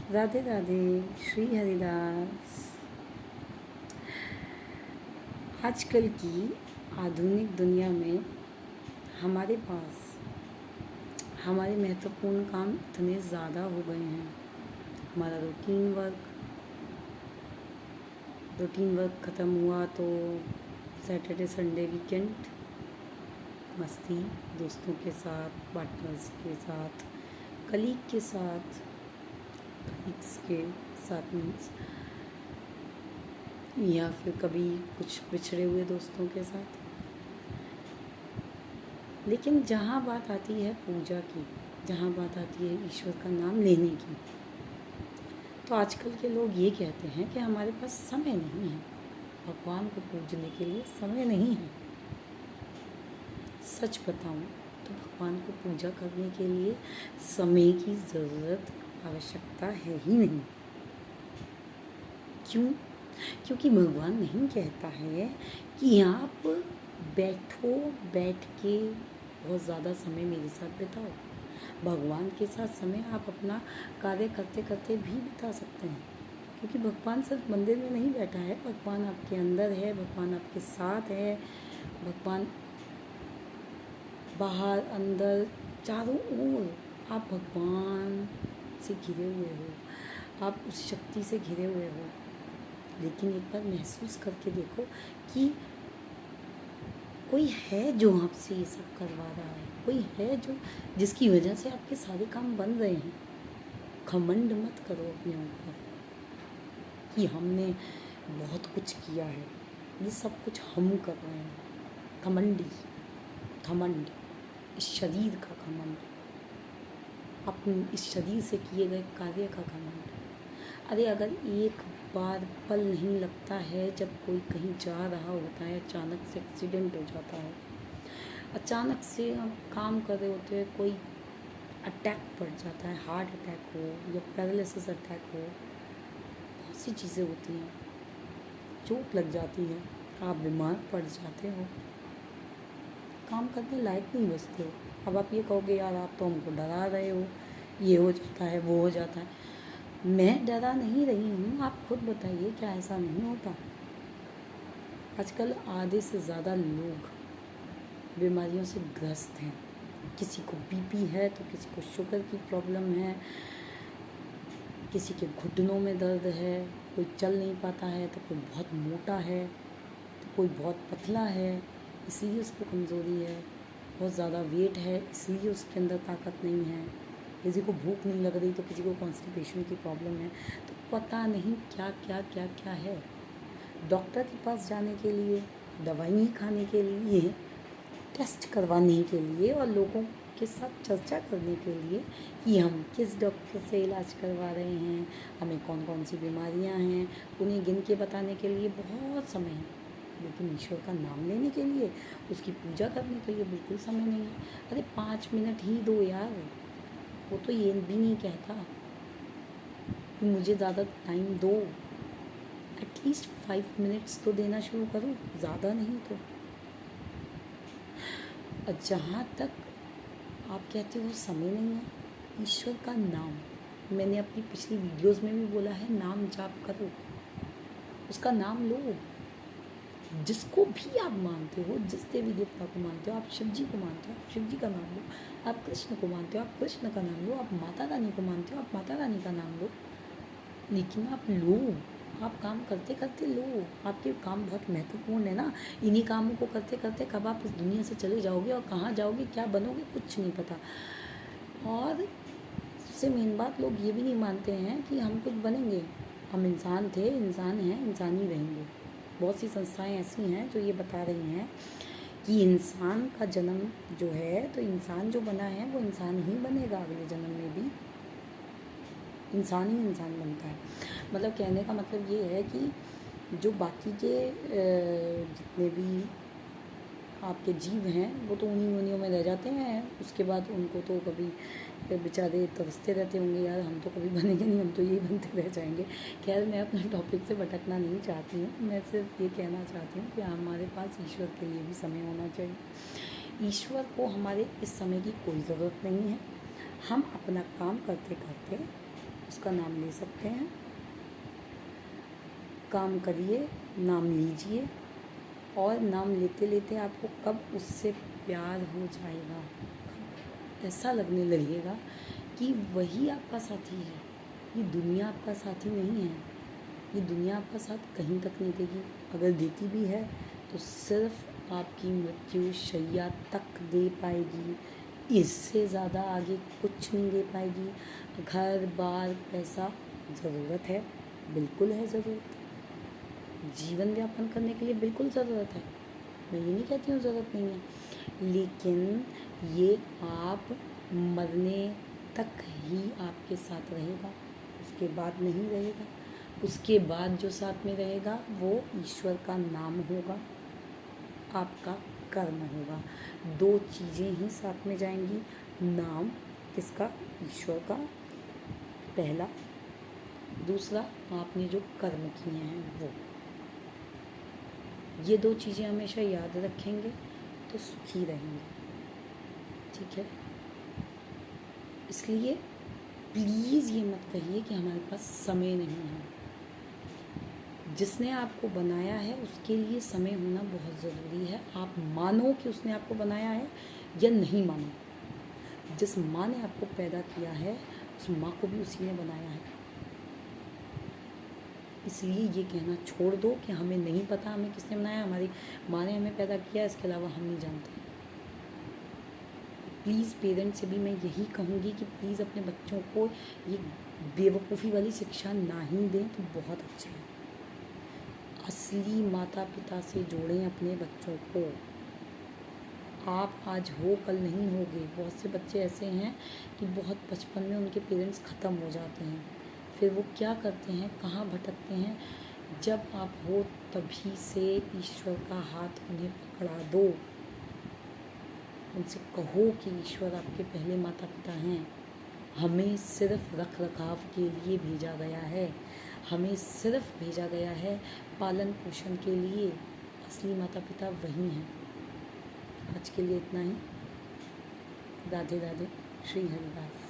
राधे राधे। श्री हरिदास। आजकल की आधुनिक दुनिया में हमारे पास हमारे महत्वपूर्ण काम इतने ज़्यादा हो गए हैं। हमारा रूटीन वर्क ख़त्म हुआ तो सैटरडे संडे वीकेंड मस्ती, दोस्तों के साथ, पार्टनर्स के साथ, कलीग के साथ, कलीग्स के साथ मीन्स, या फिर कभी कुछ बिछड़े हुए दोस्तों के साथ। लेकिन जहाँ बात आती है पूजा की, जहाँ बात आती है ईश्वर का नाम लेने की, तो आजकल के लोग ये कहते हैं कि हमारे पास समय नहीं है, भगवान को पूजने के लिए समय नहीं है। सच बताऊं तो भगवान को पूजा करने के लिए समय की ज़रूरत, आवश्यकता है ही नहीं। क्यों? क्योंकि भगवान नहीं कहता है कि आप बैठ के बहुत ज़्यादा समय मेरे साथ बिताओ। भगवान के साथ समय आप अपना कार्य करते करते भी बिता सकते हैं, क्योंकि भगवान सिर्फ मंदिर में नहीं बैठा है, भगवान आपके अंदर है, भगवान आपके साथ है, भगवान बाहर अंदर चारों ओर आप भगवान से घिरे हुए हो, आप उस शक्ति से घिरे हुए हो। लेकिन एक बार महसूस करके देखो कि कोई है जो आपसे ये सब करवा रहा है, कोई है जो जिसकी वजह से आपके सारे काम बन रहे हैं। घमंड मत करो अपने ऊपर कि हमने बहुत कुछ किया है, ये सब कुछ हम कर रहे हैं। घमंड, इस शरीर का घमंड, अपने इस शरीर से किए गए कार्य का घमंड। अरे अगर एक बार पल नहीं लगता है जब कोई कहीं जा रहा होता है, अचानक से एक्सीडेंट हो जाता है, अचानक से हम काम कर रहे होते हैं, कोई अटैक पड़ जाता है, हार्ट अटैक हो या पैरालिसिस अटैक हो, बहुत सी चीज़ें होती हैं, चोट लग जाती है, आप बीमार पड़ जाते हो, काम करने लायक नहीं बचते हो। अब आप ये कहोगे यार आप तो हमको डरा रहे हो, ये हो जाता है, वो हो जाता है। मैं डरा नहीं रही हूँ, आप खुद बताइए क्या ऐसा नहीं होता? आजकल आधे से ज़्यादा लोग बीमारियों से ग्रस्त हैं। किसी को बीपी है तो किसी को शुगर की प्रॉब्लम है, किसी के घुटनों में दर्द है, कोई चल नहीं पाता है, तो कोई बहुत मोटा है, तो कोई बहुत पतला है इसलिए उसको कमज़ोरी है, बहुत ज़्यादा वेट है इसलिए उसके अंदर ताकत नहीं है, किसी को भूख नहीं लग रही तो किसी को कॉन्स्टिपेशन की प्रॉब्लम है। तो पता नहीं क्या क्या क्या क्या है। डॉक्टर के पास जाने के लिए, दवाइयाँ खाने के लिए, टेस्ट करवाने के लिए और लोगों के साथ चर्चा करने के लिए कि हम किस डॉक्टर से इलाज करवा रहे हैं, हमें कौन कौन सी बीमारियां हैं, उन्हें गिन के बताने के लिए बहुत समय है। लेकिन ईश्वर का नाम लेने के लिए, उसकी पूजा करने के लिए बिल्कुल समय नहीं है। अरे 5 मिनट ही दो यार। वो तो ये भी नहीं कहता कि मुझे ज़्यादा टाइम दो, एटलीस्ट 5 मिनट्स तो देना शुरू करो, ज़्यादा नहीं तो। और जहाँ तक आप कहते हो समय नहीं है, ईश्वर का नाम, मैंने अपनी पिछली वीडियोस में भी बोला है, नाम जाप करो, उसका नाम लो। जिसको भी आप मानते हो, जिस देवी देवता को मानते हो, आप शिव जी को मानते हो, आप शिव जी का नाम लो। आप कृष्ण को मानते हो, आप कृष्ण का नाम लो। आप माता रानी को मानते हो, आप माता रानी का नाम लो। लेकिन आप लो, आप काम करते करते लो। आपके काम बहुत महत्वपूर्ण है ना। इन्हीं कामों को करते करते कब आप इस दुनिया से चले जाओगे और कहाँ जाओगे, क्या बनोगे, कुछ नहीं पता। और सबसे मेन बात, लोग ये भी नहीं मानते हैं कि हम कुछ बनेंगे। हम इंसान थे, इंसान हैं, इंसान ही रहेंगे। बहुत सी संस्थाएं ऐसी हैं जो ये बता रही हैं कि इंसान का जन्म जो है, तो इंसान जो बना है वो इंसान ही बनेगा, अगले जन्म में भी इंसान ही इंसान बनता है। मतलब कहने का मतलब ये है कि जो बाकी के जितने भी आपके जीव हैं वो तो उन्हीं उन्हीं में रह जाते हैं। उसके बाद उनको तो कभी बेचारे तरसते रहते होंगे, यार हम तो कभी बनेंगे नहीं, हम तो यही बनते रह जाएंगे। खैर, मैं अपने टॉपिक से भटकना नहीं चाहती हूँ, मैं सिर्फ ये कहना चाहती हूँ कि हमारे पास ईश्वर के लिए भी समय होना चाहिए। ईश्वर को हमारे इस समय की कोई ज़रूरत नहीं है। हम अपना काम करते करते उसका नाम ले सकते हैं। काम करिए, नाम लीजिए, और नाम लेते लेते आपको कब उससे प्यार हो जाएगा, कब ऐसा लगने लगेगा कि वही आपका साथी है। ये दुनिया आपका साथी नहीं है। ये दुनिया आपका साथ कहीं तक नहीं देगी। अगर देती भी है तो सिर्फ आपकी मृत्यु शैया तक दे पाएगी। इससे ज़्यादा आगे कुछ नहीं दे पाएगी। घर बार पैसा ज़रूरत है, बिल्कुल है ज़रूरत। जीवन यापन करने के लिए बिल्कुल ज़रूरत है, मैं ये नहीं कहती हूँ ज़रूरत नहीं है, लेकिन ये आप मरने तक ही आपके साथ रहेगा, उसके बाद नहीं रहेगा। उसके बाद जो साथ में रहेगा वो ईश्वर का नाम होगा, आपका कर्म होगा। दो चीज़ें ही साथ में जाएंगी। नाम किसका? ईश्वर का, पहला। दूसरा, आपने जो कर्म किए हैं वो। ये दो चीज़ें हमेशा याद रखेंगे तो सुखी रहेंगे। ठीक है, इसलिए प्लीज़ ये मत कहिए कि हमारे पास समय नहीं है। जिसने आपको बनाया है उसके लिए समय होना बहुत ज़रूरी है। आप मानो कि उसने आपको बनाया है या नहीं मानो, जिस माँ ने आपको पैदा किया है उस माँ को भी उसी ने बनाया है। इसलिए ये कहना छोड़ दो कि हमें नहीं पता हमें किसने बनाया, हमारी माँ ने हमें पैदा किया, इसके अलावा हम नहीं जानते। प्लीज़ पेरेंट्स से भी मैं यही कहूँगी कि प्लीज़ अपने बच्चों को ये बेवकूफ़ी वाली शिक्षा ना ही दें तो बहुत अच्छा है। असली माता पिता से जोड़ें अपने बच्चों को। आप आज हो कल नहीं होगे। बहुत से बच्चे ऐसे हैं कि बहुत बचपन में उनके पेरेंट्स ख़त्म हो जाते हैं, फिर वो क्या करते हैं, कहाँ भटकते हैं। जब आप हो तभी से ईश्वर का हाथ उन्हें पकड़ा दो, उनसे कहो कि ईश्वर आपके पहले माता पिता हैं। हमें सिर्फ रख रखाव के लिए भेजा गया है, हमें सिर्फ भेजा गया है पालन पोषण के लिए। असली माता पिता वही हैं। आज के लिए इतना ही। राधे राधे। श्री हरिदास।